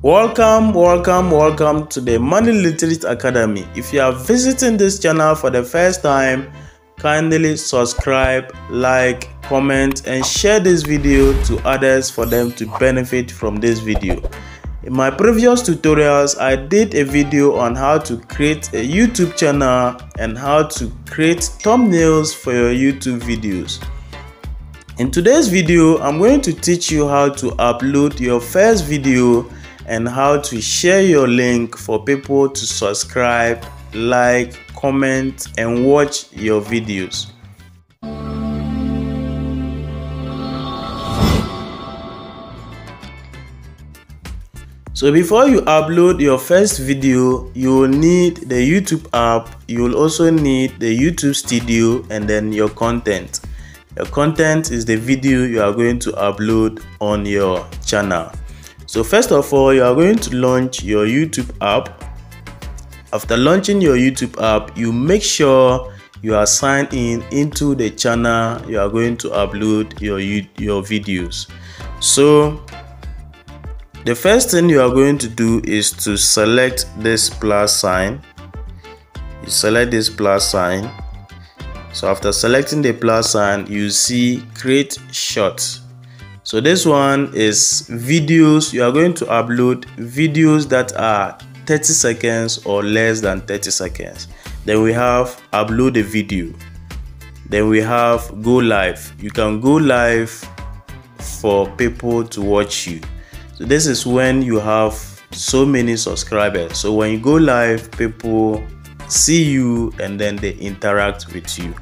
Welcome to the Money Literate Academy. If you are visiting this channel for the first time, kindly subscribe, like, comment and share this video to others for them to benefit from this video. In my previous tutorials, I did a video on how to create a YouTube channel and how to create thumbnails for your YouTube videos. In today's video, I'm going to teach you how to upload your first video and how to share your link for people to subscribe, like, comment and watch your videos. So before you upload your first video, you will need the YouTube app, you will also need the YouTube studio and then your content. Your content is the video you are going to upload on your channel. So first of all, you are going to launch your YouTube app. After launching your YouTube app, you make sure you are signed in into the channel you are going to upload your videos. So the first thing you are going to do is to select this plus sign. You select this plus sign. So after selecting the plus sign, you see create short. So this one is videos. You are going to upload videos that are 30 seconds or less than 30 seconds. Then we have upload a video. Then we have go live. You can go live for people to watch you. So this is when you have so many subscribers. So when you go live, people see you and then they interact with you.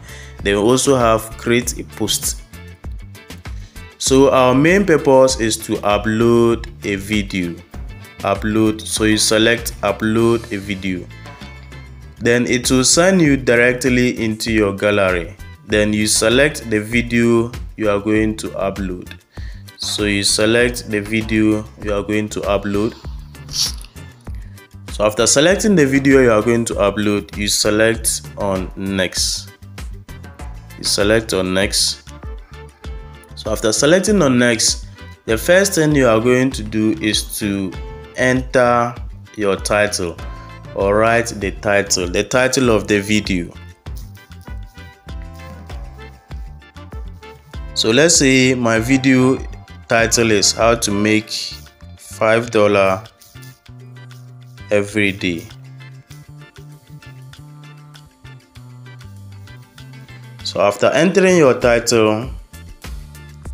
They also have create a post. So our main purpose is to upload a video. Upload. So you select upload a video. Then it will send you directly into your gallery. Then you select the video you are going to upload. So you select the video you are going to upload. So after selecting the video you are going to upload, you select on next. You select on next. So after selecting on next, the first thing you are going to do is to enter your title or write the title of the video. So let's say my video title is how to make $5 every day. So after entering your title,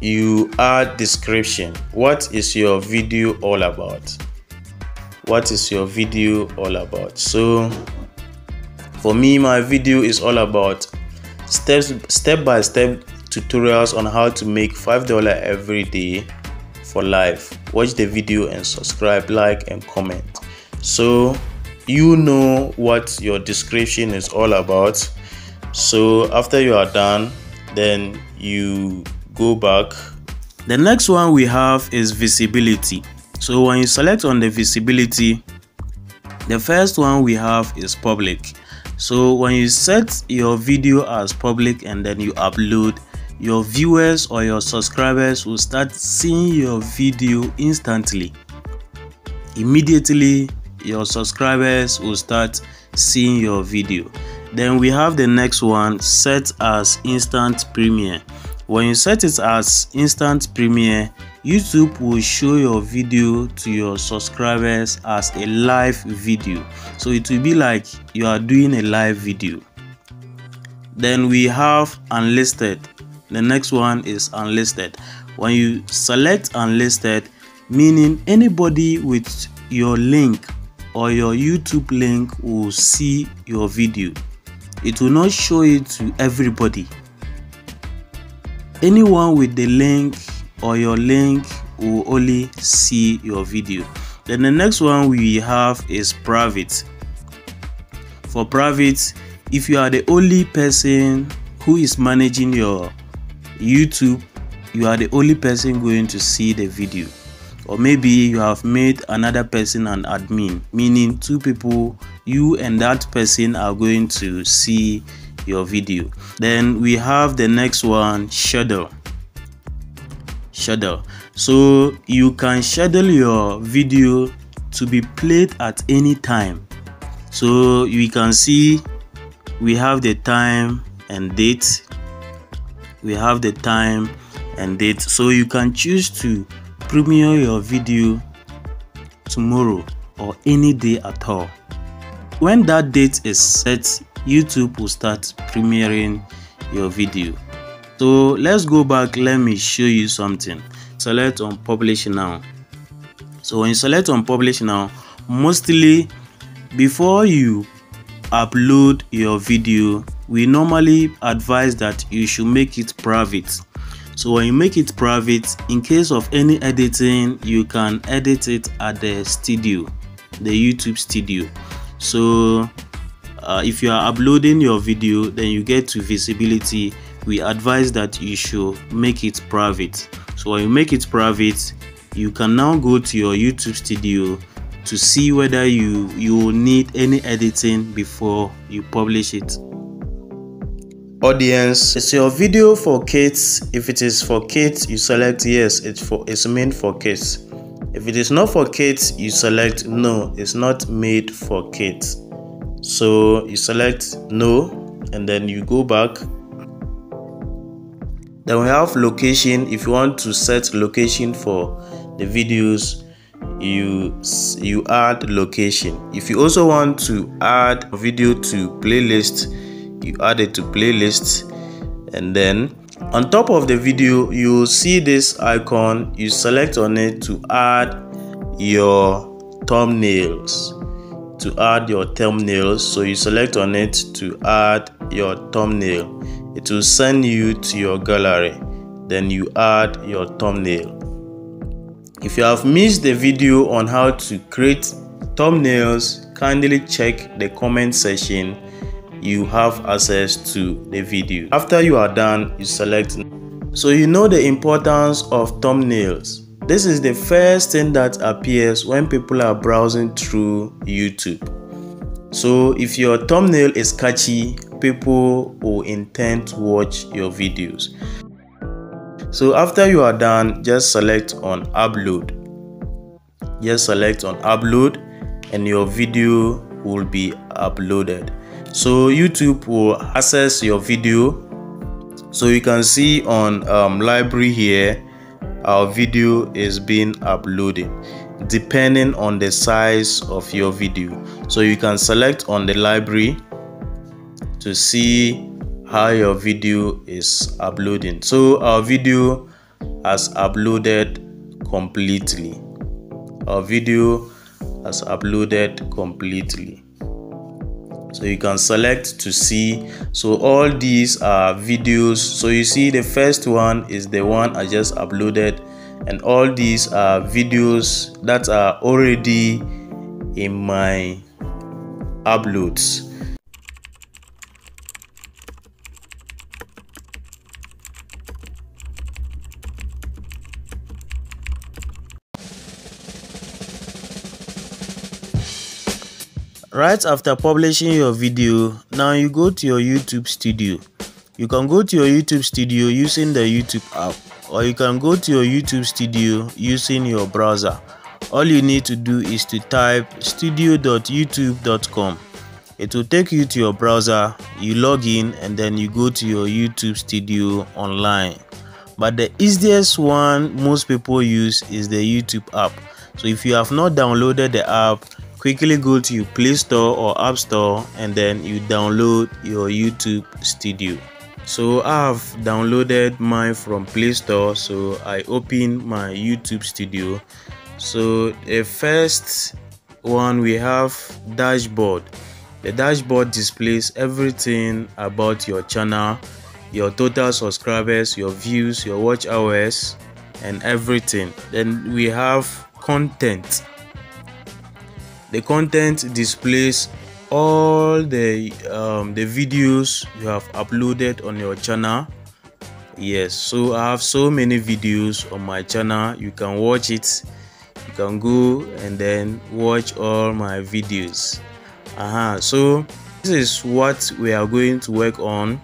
you add description. What is your video all about? What is your video all about? So for me, my video is all about step-by-step tutorials on how to make $5 every day for life. Watch the video and subscribe, like and comment. So you know what your description is all about. So after you are done, then you go back. The next one we have is visibility. So when you select on the visibility, the first one we have is public. So when you set your video as public and then you upload, your viewers or your subscribers will start seeing your video instantly. Immediately your subscribers will start seeing your video. Then we have the next one, set as instant premiere. When you set it as instant premiere, YouTube will show your video to your subscribers as a live video. So it will be like you are doing a live video. Then we have unlisted. The next one is unlisted. When you select unlisted, meaning anybody with your link or your YouTube link will see your video. It will not show it to everybody. Anyone with the link or your link will only see your video. Then the next one we have is private. For private, if you are the only person who is managing your YouTube, you are the only person going to see the video. Or maybe you have made another person an admin, meaning two people, you and that person are going to see your video. Then we have the next one, schedule. So you can schedule your video to be played at any time. So you can see we have the time and date. We have the time and date. So you can choose to premiere your video tomorrow or any day at all. When that date is set, YouTube will start premiering your video. So let's go back. Let me show you something. Select on publish now. So when you select on publish now, mostly before you upload your video, we normally advise that you should make it private. So when you make it private, in case of any editing, you can edit it at the studio, the YouTube studio. So if you are uploading your video, then you get to visibility, we advise that you should make it private. So when you make it private, you can now go to your YouTube studio to see whether you will need any editing before you publish it. Audience, is your video for kids? If it is for kids, you select yes, it's made for kids. If it is not for kids, you select no, it's not made for kids. So you select no, and then you go back. Then we have location. If you want to set location for the videos, you add location. If you also want to add a video to playlist, you add it to playlist. And then on top of the video, you see this icon. You select on it to add your thumbnails. So you select on it to add your thumbnail. It will send you to your gallery. Then you add your thumbnail. If you have missed the video on how to create thumbnails, kindly check the comment section. You have access to the video. After you are done, you select. So you know the importance of thumbnails. This is the first thing that appears when people are browsing through YouTube. So if your thumbnail is catchy, people will intend to watch your videos. So after you are done, just select on upload. Just select on upload and your video will be uploaded. So YouTube will access your video. So you can see on library here, our video is being uploaded depending on the size of your video. So you can select on the library to see how your video is uploading. So our video has uploaded completely. Our video has uploaded completely. So you can select to see. So all these are videos. So you see the first one is the one I just uploaded, and all these are videos that are already in my uploads. Right after publishing your video, now you go to your YouTube studio. You can go to your YouTube studio using the YouTube app, or you can go to your YouTube studio using your browser. All you need to do is to type studio.youtube.com. It will take you to your browser, you log in, and then you go to your YouTube studio online. But the easiest one most people use is the YouTube app. So if you have not downloaded the app, quickly go to your Play Store or App Store and then you download your YouTube studio. So I have downloaded mine from Play Store. So I open my YouTube studio. So the first one, we have dashboard. The dashboard displays everything about your channel, your total subscribers, your views, your watch hours, and everything. Then we have content. The content displays all the videos you have uploaded on your channel. Yes, so I have so many videos on my channel. You can watch it. You can go and then watch all my videos. So this is what we are going to work on.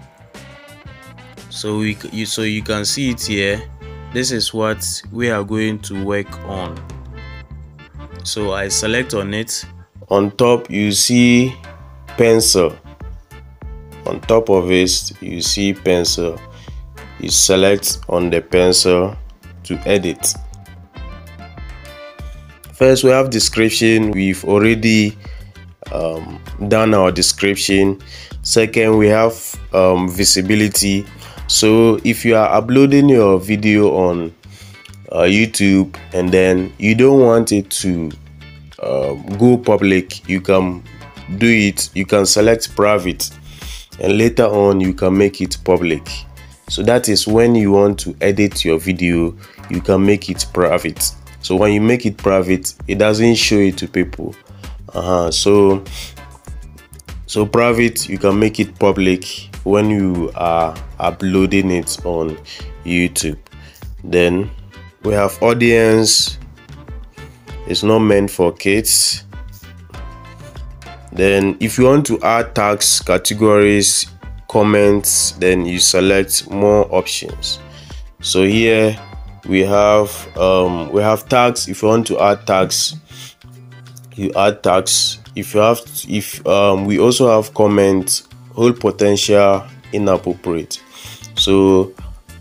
So you can see it here. This is what we are going to work on. So I select on it. On top you see pencil. On top of it you see pencil. You select on the pencil to edit. First we have description. We've already done our description. Second, we have visibility. So if you are uploading your video on YouTube and then you don't want it to go public, you can do it. You can select private and later on you can make it public. So that is when you want to edit your video, you can make it private. So when you make it private, it doesn't show it to people. So private, you can make it public when you are uploading it on YouTube. Then we have audience. It's not meant for kids. Then if you want to add tags, categories, comments, then you select more options. So here we have tags. If you want to add tags, you add tags. We also have comments, hold potential, inappropriate. So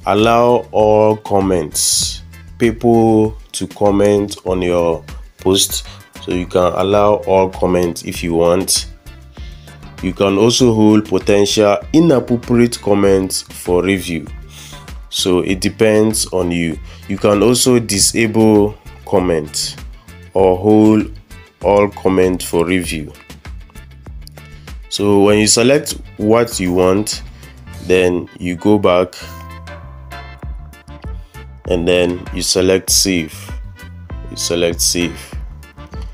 allow all comments, people to comment on your post. So you can allow all comments if you want. You can also hold potential inappropriate comments for review. So it depends on you. You can also disable comments or hold all comments for review. So when you select what you want, then you go back and then you select save. You select save.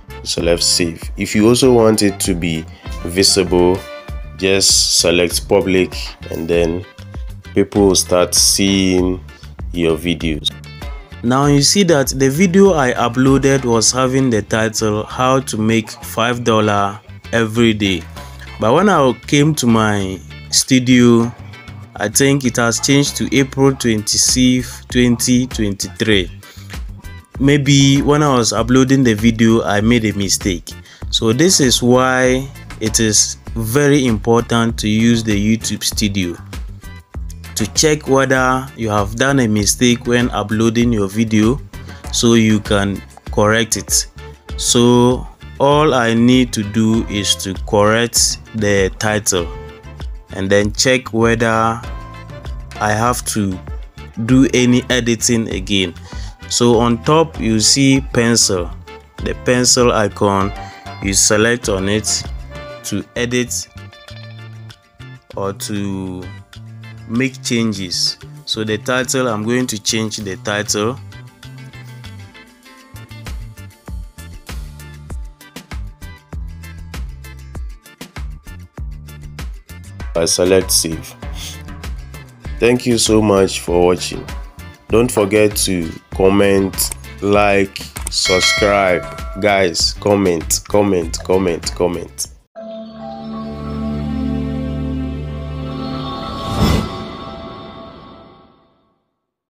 You select save. If you also want it to be visible, just select public and then people will start seeing your videos. Now you see that the video I uploaded was having the title how to make $5 every day, but when I came to my studio, I think it has changed to April 26, 2023. Maybe when I was uploading the video I made a mistake. So this is why it is very important to use the YouTube Studio to check whether you have done a mistake when uploading your video so you can correct it. So all I need to do is to correct the title and then check whether I have to do any editing again. So on top you see pencil, the pencil icon. You select on it to edit or to make changes. So the title, I'm going to change the title. I select save. Thank you so much for watching. Don't forget to comment, like, subscribe. Guys, comment.